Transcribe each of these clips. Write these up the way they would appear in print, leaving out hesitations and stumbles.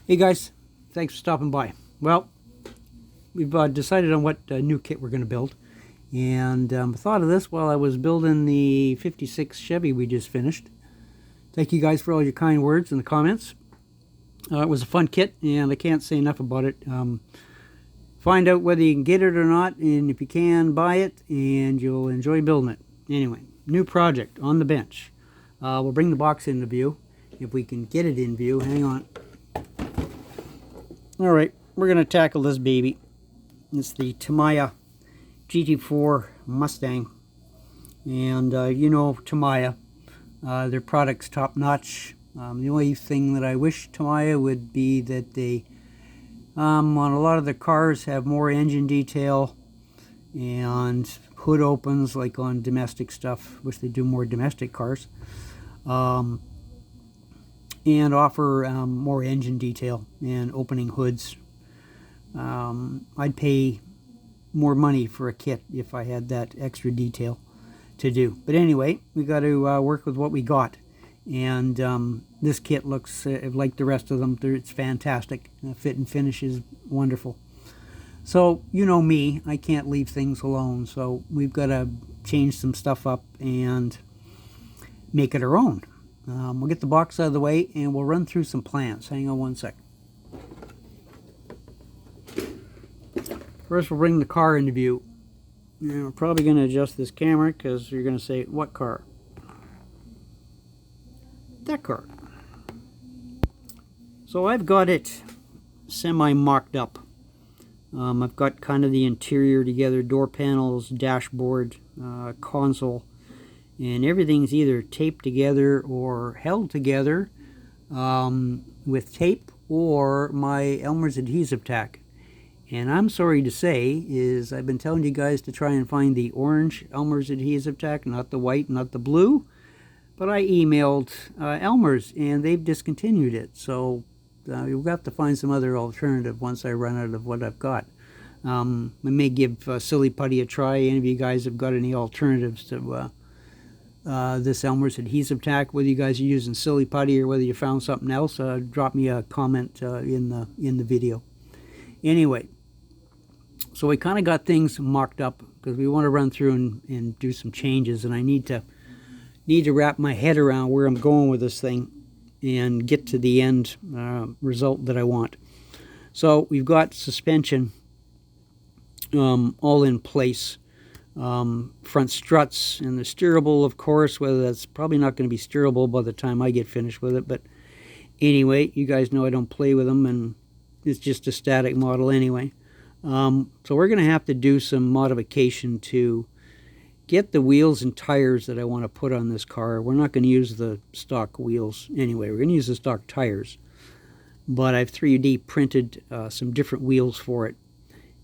Hey guys, thanks for stopping by. Well, we've decided on what new kit we're going to build, and thought of this while I was building the 56 Chevy we just finished. Thank you guys for all your kind words in the comments. It was a fun kit, and I can't say enough about it. Find out whether you can get it or not, and if you can, buy it, and you'll enjoy building it. Anyway, new project on the bench. We'll bring the box into view, if we can get it in view. Hang on. Alright, we're going to tackle this baby. It's the Tamiya GT4 Mustang. And you know Tamiya, their product's top notch. The only thing that I wish Tamiya would be that they, on a lot of the cars, have more engine detail and hood opens like on domestic stuff. Wish they do more domestic cars. And offer more engine detail and opening hoods. I'd pay more money for a kit if I had that extra detail to do. But anyway, we got to work with what we got. And this kit looks like the rest of them. It's fantastic. The fit and finish is wonderful. So, you know me, I can't leave things alone. So we've got to change some stuff up and make it our own. We'll get the box out of the way and we'll run through some plans. Hang on one sec. First we'll bring the car into view. And we're probably going to adjust this camera because you're going to say, what car? That car. So I've got it semi-mocked up. I've got kind of the interior together, door panels, dashboard, console. And everything's either taped together or held together with tape or my Elmer's adhesive tack. And I'm sorry to say is I've been telling you guys to try and find the orange Elmer's adhesive tack, not the white, not the blue. But I emailed Elmer's and they've discontinued it. So you'll have to find some other alternative once I run out of what I've got. I may give Silly Putty a try. Any of you guys have got any alternatives to this Elmer's adhesive tack, whether you guys are using Silly Putty or whether you found something else, drop me a comment in the video. Anyway, so we kind of got things mocked up because we want to run through and do some changes, and I need to wrap my head around where I'm going with this thing and get to the end result that I want. So we've got suspension all in place. Front struts and the steerable, of course, whether that's probably not going to be steerable by the time I get finished with it, but anyway, you guys know I don't play with them and it's just a static model anyway. So we're going to have to do some modification to get the wheels and tires that I want to put on this car. We're not going to use the stock wheels anyway, we're going to use the stock tires, but I've 3D printed some different wheels for it.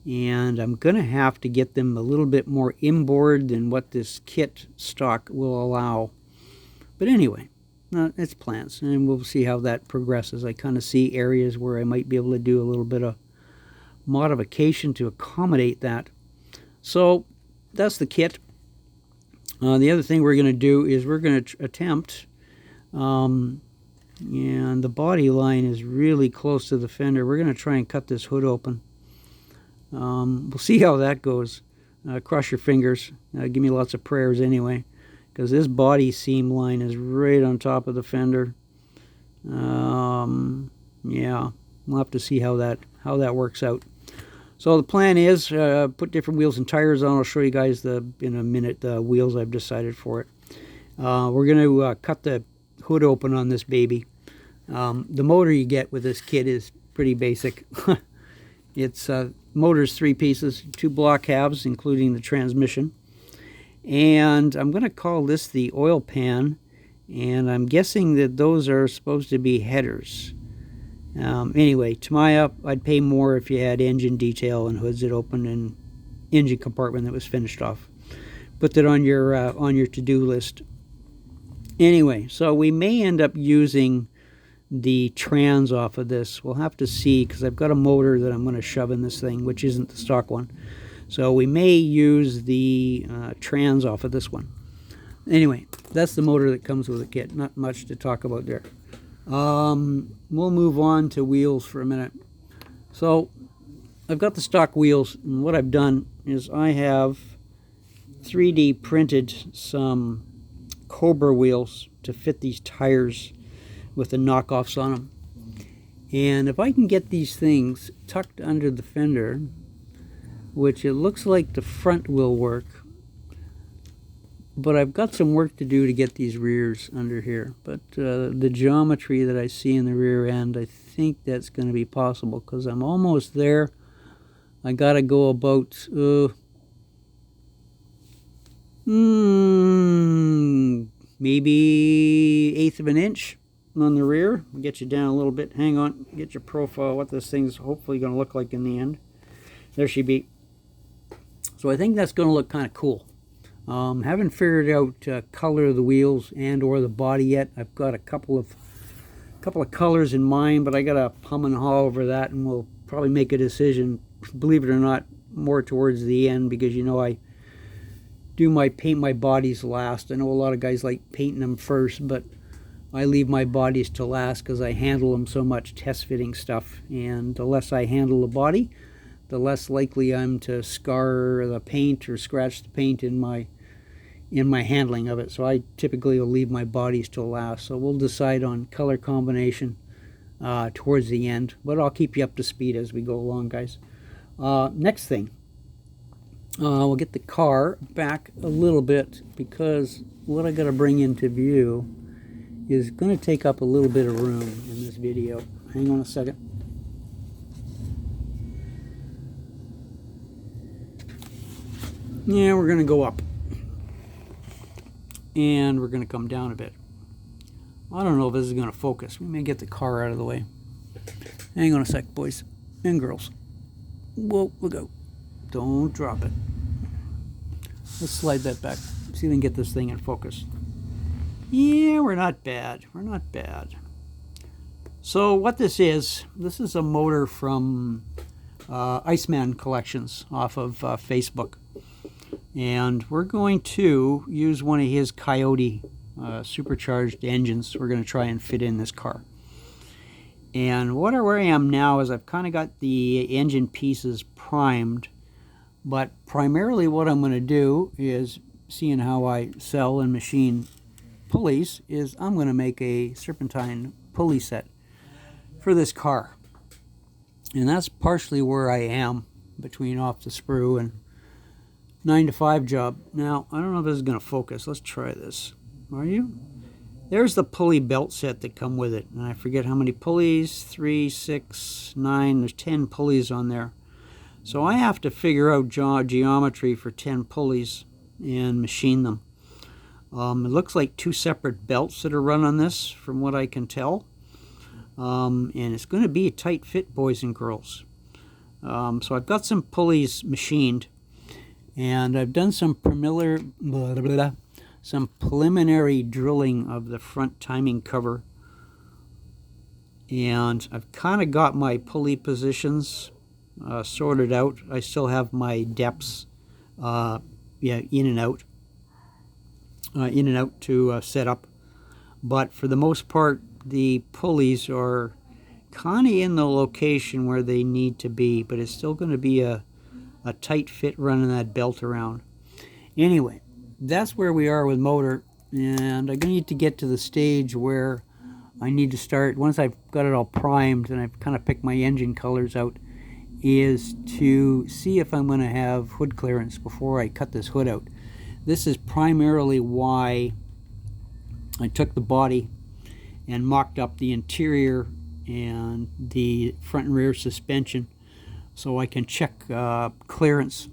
And I'm going to have to get them a little bit more inboard than what this kit stock will allow. But anyway, it's plans, and we'll see how that progresses. I kind of see areas where I might be able to do a little bit of modification to accommodate that. So that's the kit. The other thing we're going to do is we're going to attempt, and the body line is really close to the fender, we're going to try and cut this hood open. We'll see how that goes. Cross your fingers. Give me lots of prayers anyway, because this body seam line is right on top of the fender. Yeah, we'll have to see how that works out. So the plan is put different wheels and tires on. I'll show you guys in a minute the wheels I've decided for it. We're going to cut the hood open on this baby. The motor you get with this kit is pretty basic. It's motor's 3 pieces, 2 block halves, including the transmission. And I'm going to call this the oil pan, and I'm guessing that those are supposed to be headers. Anyway, Tamiya, I'd pay more if you had engine detail and hoods that opened and engine compartment that was finished off. Put that on your to-do list. Anyway, so we may end up using the trans off of this. We'll have to see, because I've got a motor that I'm going to shove in this thing, which isn't the stock one. So we may use the trans off of this one. Anyway, that's the motor that comes with the kit. Not much to talk about there. We'll move on to wheels for a minute. So I've got the stock wheels, and what I've done is I have 3D printed some Cobra wheels to fit these tires with the knockoffs on them. And if I can get these things tucked under the fender, which it looks like the front will work, but I've got some work to do to get these rears under here. But the geometry that I see in the rear end, I think that's going to be possible because I'm almost there. I got to go about maybe 1/8 of an inch on the rear. Get you down a little bit. Hang on. Get your profile, what this thing's hopefully going to look like in the end. There she be. So I think that's going to look kind of cool. Haven't figured out color of the wheels and or the body yet. I've got a couple of colors in mind, but I got to hum and haw over that, and we'll probably make a decision, believe it or not, more towards the end, because you know I do paint my bodies last. I know a lot of guys like painting them first, but I leave my bodies to last because I handle them so much, test fitting stuff, and the less I handle the body, the less likely I'm to scar the paint or scratch the paint in my handling of it. So I typically will leave my bodies till last. So we'll decide on color combination towards the end, but I'll keep you up to speed as we go along, guys. Next thing, we'll get the car back a little bit, because what I got to bring into view is going to take up a little bit of room in this video. Hang on a second. Yeah, we're going to go up. And we're going to come down a bit. I don't know if this is going to focus. We may get the car out of the way. Hang on a sec, boys and girls. Whoa, look out. Don't drop it. Let's slide that back. See if we can get this thing in focus. Yeah, we're not bad. We're not bad. So what this is a motor from Iceman Collections off of Facebook. And we're going to use one of his Coyote supercharged engines. We're going to try and fit in this car. And where I am now is I've kind of got the engine pieces primed, but primarily what I'm going to do is, seeing how I sell and machine pulleys, is I'm going to make a serpentine pulley set for this car. And that's partially where I am, between off the sprue and 9 to 5 job. Now, I don't know if this is going to focus. Let's try this. Are you? There's the pulley belt set that come with it. And I forget how many pulleys. 3, 6, 9. There's 10 pulleys on there. So I have to figure out geometry for 10 pulleys and machine them. It looks like 2 separate belts that are run on this, from what I can tell. And it's going to be a tight fit, boys and girls. So I've got some pulleys machined. And I've done some preliminary drilling of the front timing cover. And I've kind of got my pulley positions sorted out. I still have my depths in and out to set up. But for the most part, the pulleys are kind of in the location where they need to be. But it's still going to be a tight fit running that belt around. Anyway, that's where we are with motor, and I'm going to need to get to the stage where I need to start, once I've got it all primed and I've kind of picked my engine colors out, is to see if I'm going to have hood clearance before I cut this hood out. This is primarily why I took the body and mocked up the interior and the front and rear suspension, so I can check clearance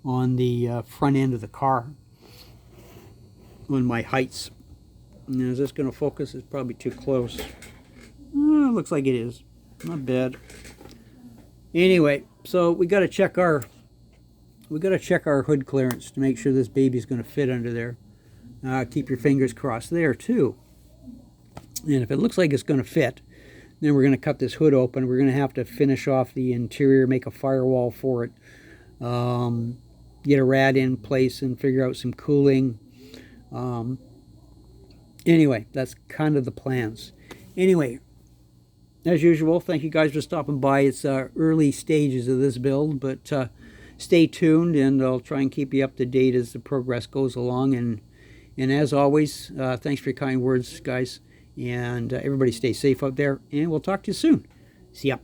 on the front end of the car on my heights. Now, is this going to focus? It's probably too close. Looks like it is. Not bad. Anyway, so we got to check our hood clearance to make sure this baby's going to fit under there. Keep your fingers crossed there too. And if it looks like it's going to fit, then we're going to cut this hood open. We're going to have to finish off the interior, make a firewall for it, get a rad in place and figure out some cooling. Anyway, that's kind of the plans. Anyway, as usual, thank you guys for stopping by. It's early stages of this build, but stay tuned, and I'll try and keep you up to date as the progress goes along. And as always, thanks for your kind words, guys. And everybody stay safe out there, and we'll talk to you soon. See ya.